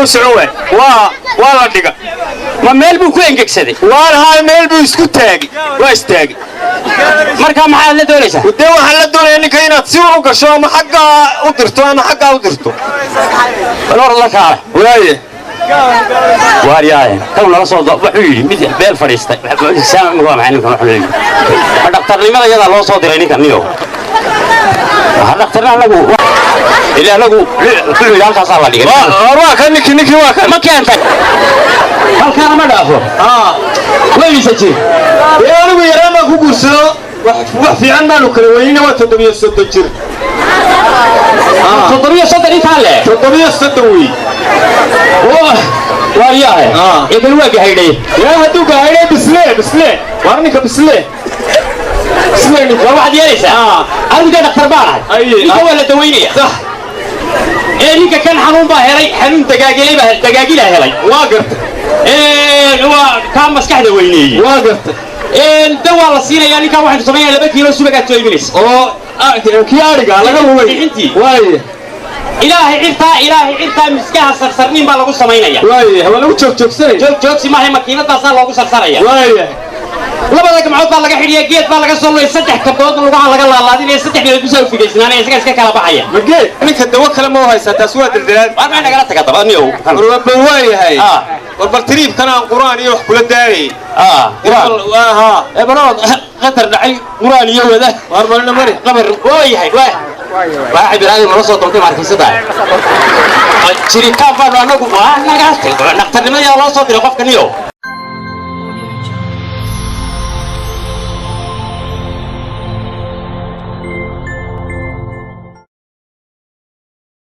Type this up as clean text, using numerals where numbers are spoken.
وسعوه ولا دقة ما ميل بو كوين كسدي ولا هاي ميل بو اسكو تاغي واستاغي marka maxaa la doonaysaa ودي waxa la doonaya ninka inaad si u gasho ama xagga u dirto ama xagga u dirto walaal la kaale waaye waariyay kan la soo wuxuu yiri mid beel fariistay saan ma waxaan ninkan wuxuu yiri dhaqtarnimada iyada loo soo diray ninkan niyo dhaqtarna lagu ilaa lagu halkaas la dhigay waa kan ninki waa kan ma keentay halkaan ma dhaafo waysa jir anigu yaraan baan ku guursado wax fiican baan u kala weynina waa 700 jir 700 inta le 700 wey waariyay idin waa gahaydhay yaa haduu gahaydhay bisle warninka bisle سمعني واحد يريسه أنا قاعد أختار بارها إنت ولا دوينية صح إيه كان حنون باهري حنون دقاقيلي دقاقيلي هري واقف هو كان مسكح دوينية واقف الدواء الصيني يعني كان واحد سمية لبك كيلو سبقة تويبنيس كياري قال لك وين أنتي واي إلهي عرتا مسكها صرصرنين بالغو سمينيا واي هو لو تشوف سي جوك سماهي مكينة تصار لغو صرصريا واي labada gamcood baa laga xidhiya geed baa laga soo leeyay saddex kabdood lagu laga laalaadinay saddex meel bisoo fideysnaanay iska kala baxaya mageed ninka dawo kale ma haysa taas waa dildilad war ma naga taga dabaniyo warba waayahay warba tiriib kana quraan iyo wax kula daayay ebrood qadar dhacay quraan iyo wada war marna mari qabar waayahay waa biraadi ma soo doonto markiisada jiri ka baa anagu waa naga dhaqtarnimada loo soo diray qofka niyo